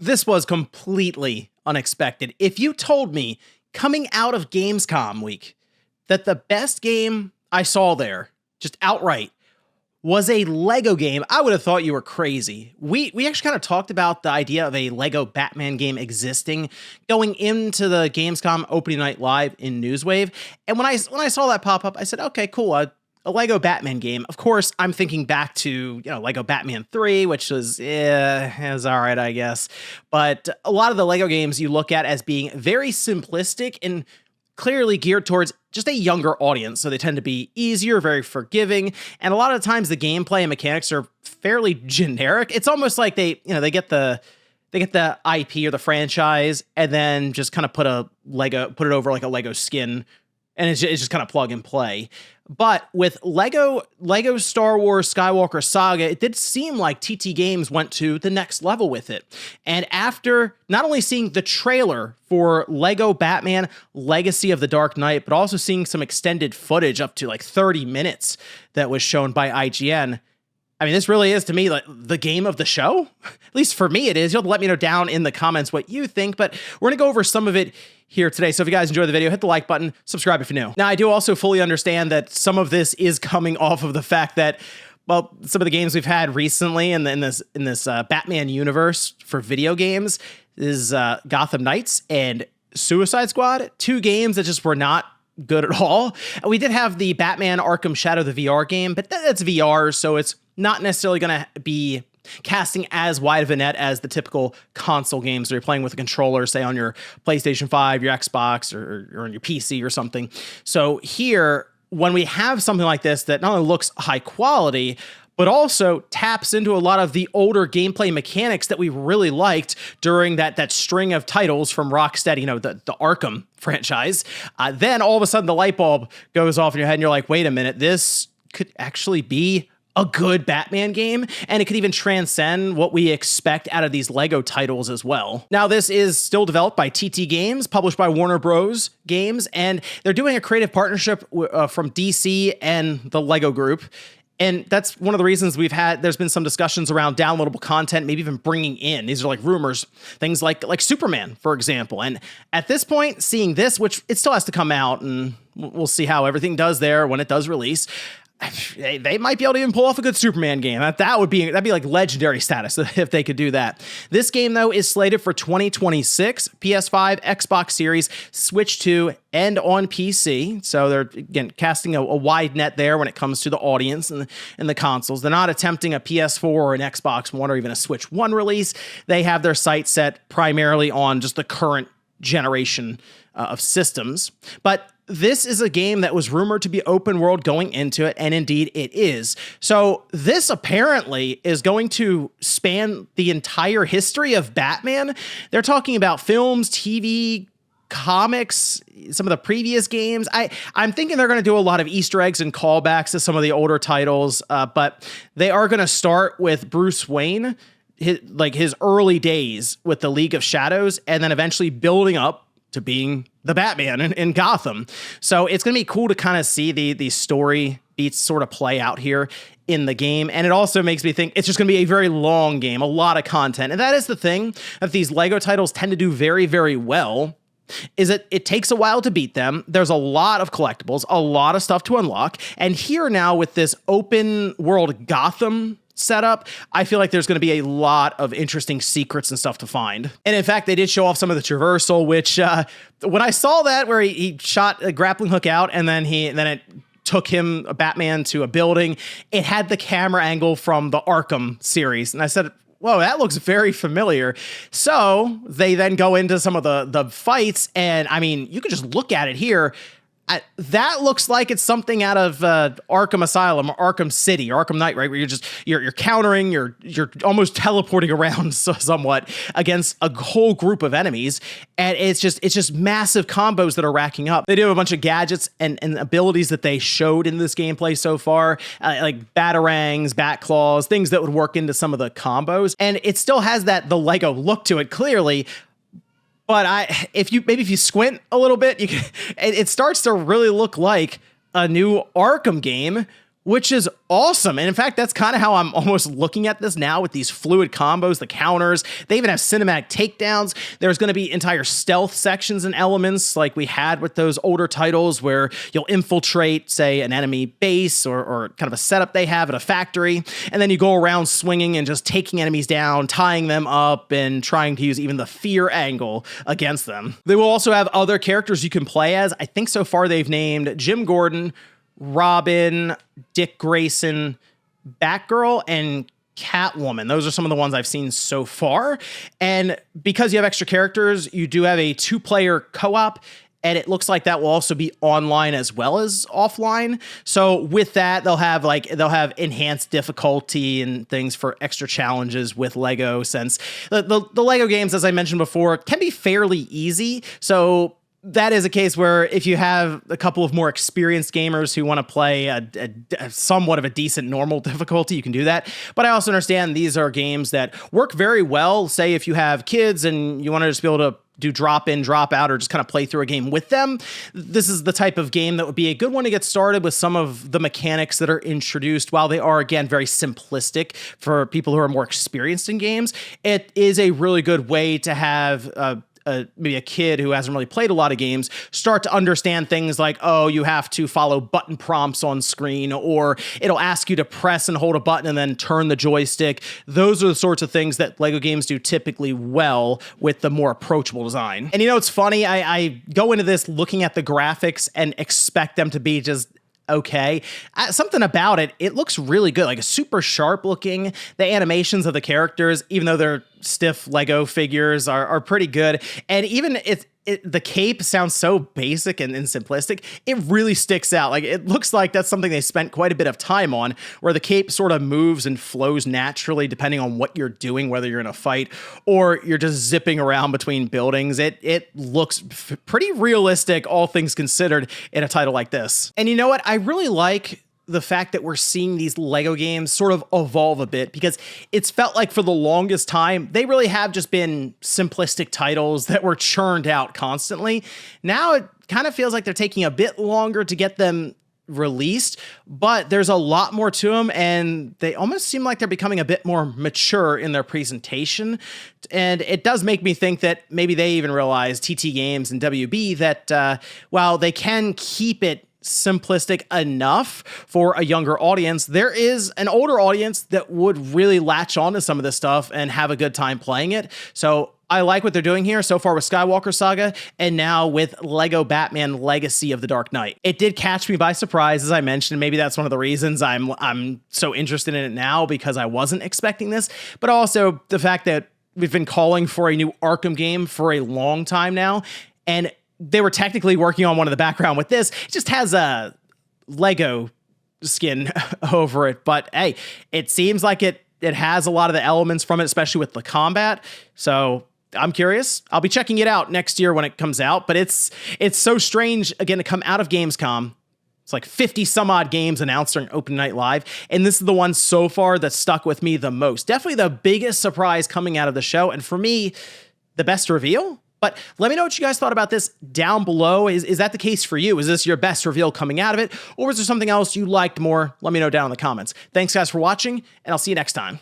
this was completely unexpected. If you told me coming out of Gamescom week that the best game I saw there, just outright, was a Lego game, I would have thought you were crazy. We actually kind of talked about the idea of a Lego Batman game existing going into the Gamescom opening night live in Newswave. And when I saw that pop up, I said, okay, cool. A Lego Batman game. Of course, I'm thinking back to, Lego Batman 3, which was all right, I guess. But a lot of the Lego games you look at as being very simplistic and clearly geared towards just a younger audience. So they tend to be easier, very forgiving. And a lot of times the gameplay and mechanics are fairly generic. It's almost like they get the IP or the franchise and then just kind of put it over like a Lego skin. And it's just kind of plug and play. But with Lego Star Wars Skywalker Saga, it did seem like TT Games went to the next level with it. And after not only seeing the trailer for Lego Batman Legacy of the Dark Knight, but also seeing some extended footage up to like 30 minutes that was shown by IGN, I mean, this really is, to me, like the game of the show. At least for me, it is. You'll let me know down in the comments what you think, but we're going to go over some of it here today. So if you guys enjoy the video, hit the like button, subscribe if you're new. Now, I do also fully understand that some of this is coming off of the fact that, well, some of the games we've had recently in this Batman universe for video games is Gotham Knights and Suicide Squad, two games that just were not good at all. We did have the Batman Arkham Shadow, the VR game, but that's VR, so it's not necessarily going to be casting as wide of a net as the typical console games that you're playing with a controller, say on your PlayStation 5, your Xbox, or on your PC or something. So here, when we have something like this that not only looks high quality, but also taps into a lot of the older gameplay mechanics that we really liked during that string of titles from Rocksteady, the Arkham franchise, then all of a sudden the light bulb goes off in your head and you're like, wait a minute, this could actually be a good Batman game, and it could even transcend what we expect out of these Lego titles as well. Now, this is still developed by TT Games, published by Warner Bros. Games, and they're doing a creative partnership from DC and the Lego Group. And that's one of the reasons there's been some discussions around downloadable content, maybe even bringing in, these are like rumors, things like Superman, for example. And at this point, seeing this, which it still has to come out, and we'll see how everything does there when it does release, they might be able to even pull off a good Superman game. That'd be like legendary status if they could do that. This game, though, is slated for 2026, PS5, Xbox Series, Switch 2, and on PC. So they're, again, casting a wide net there when it comes to the audience and the consoles. They're not attempting a PS4 or an Xbox One or even a Switch 1 release. They have their sights set primarily on just the current generation of systems. But this is a game that was rumored to be open world going into it, and indeed it is. So this apparently is going to span the entire history of Batman. They're talking about films, TV, comics, some of the previous games. I'm thinking they're going to do a lot of Easter eggs and callbacks to some of the older titles, but they are going to start with Bruce Wayne, his early days with the League of Shadows, and then eventually building up to being the Batman in Gotham. So it's going to be cool to kind of see the story beats sort of play out here in the game. And it also makes me think it's just going to be a very long game, a lot of content. And that is the thing that these Lego titles tend to do very, very well, is that it takes a while to beat them. There's a lot of collectibles, a lot of stuff to unlock. And here now with this open world Gotham setup, I feel like there's going to be a lot of interesting secrets and stuff to find. And in fact, they did show off some of the traversal, which when I saw that where he shot a grappling hook out and then it took him, Batman, to a building, it had the camera angle from the Arkham series. And I said, whoa, that looks very familiar. So they then go into some of the fights, and I mean, you can just look at it here. That looks like it's something out of Arkham Asylum, or Arkham City, or Arkham Knight, right? Where you're countering, you're almost teleporting around somewhat against a whole group of enemies, and it's just massive combos that are racking up. They do have a bunch of gadgets and abilities that they showed in this gameplay so far, like batarangs, bat claws, things that would work into some of the combos, and it still has the Lego look to it clearly. But if you squint a little bit, it starts to really look like a new Arkham game which is awesome. And in fact, that's kind of how I'm almost looking at this now with these fluid combos, the counters. They even have cinematic takedowns. There's going to be entire stealth sections and elements like we had with those older titles where you'll infiltrate, say, an enemy base or kind of a setup they have at a factory. And then you go around swinging and just taking enemies down, tying them up, and trying to use even the fear angle against them. They will also have other characters you can play as. I think so far they've named Jim Gordon, Robin, Dick Grayson, Batgirl, and Catwoman. Those are some of the ones I've seen so far. And because you have extra characters, you do have a 2-player co-op, and it looks like that will also be online as well as offline. So with that, they'll have enhanced difficulty and things for extra challenges with Lego, since the Lego games, as I mentioned before, can be fairly easy. So that is a case where if you have a couple of more experienced gamers who want to play a somewhat of a decent normal difficulty, you can do that. But I also understand these are games that work very well. Say if you have kids and you want to just be able to do drop in, drop out, or just kind of play through a game with them, this is the type of game that would be a good one to get started with some of the mechanics that are introduced. While they are, again, very simplistic for people who are more experienced in games, it is a really good way to have maybe a kid who hasn't really played a lot of games start to understand things like, oh, you have to follow button prompts on screen, or it'll ask you to press and hold a button and then turn the joystick. Those are the sorts of things that Lego games do typically well with the more approachable design. And you know, it's funny, I go into this looking at the graphics and expect them to be just okay. Something about it looks really good, like a super sharp looking. The animations of the characters, even though they're stiff Lego figures, are pretty good. And even the cape sounds so basic and simplistic. It really sticks out. Like, it looks like that's something they spent quite a bit of time on, where the cape sort of moves and flows naturally depending on what you're doing, whether you're in a fight or you're just zipping around between buildings. It looks pretty realistic, all things considered, in a title like this. And you know what? I really like the fact that we're seeing these Lego games sort of evolve a bit, because it's felt like for the longest time, they really have just been simplistic titles that were churned out constantly. Now it kind of feels like they're taking a bit longer to get them released, but there's a lot more to them, and they almost seem like they're becoming a bit more mature in their presentation. And it does make me think that maybe they even realize, TT Games and WB, that while they can keep it simplistic enough for a younger audience, there is an older audience that would really latch on to some of this stuff and have a good time playing it. So I like what they're doing here so far with Skywalker Saga, and now with Lego Batman Legacy of the Dark Knight. It did catch me by surprise, as I mentioned. Maybe that's one of the reasons I'm so interested in it now, because I wasn't expecting this, but also the fact that we've been calling for a new Arkham game for a long time now, and they were technically working on one in the background with this. It just has a Lego skin over it. But hey, it seems like it has a lot of the elements from it, especially with the combat. So I'm curious. I'll be checking it out next year when it comes out. But it's so strange, again, to come out of Gamescom. It's like 50 some odd games announced during Open Night Live. And this is the one so far that stuck with me the most. Definitely the biggest surprise coming out of the show. And for me, the best reveal. But let me know what you guys thought about this down below. Is that the case for you? Is this your best reveal coming out of it? Or was there something else you liked more? Let me know down in the comments. Thanks, guys, for watching, and I'll see you next time.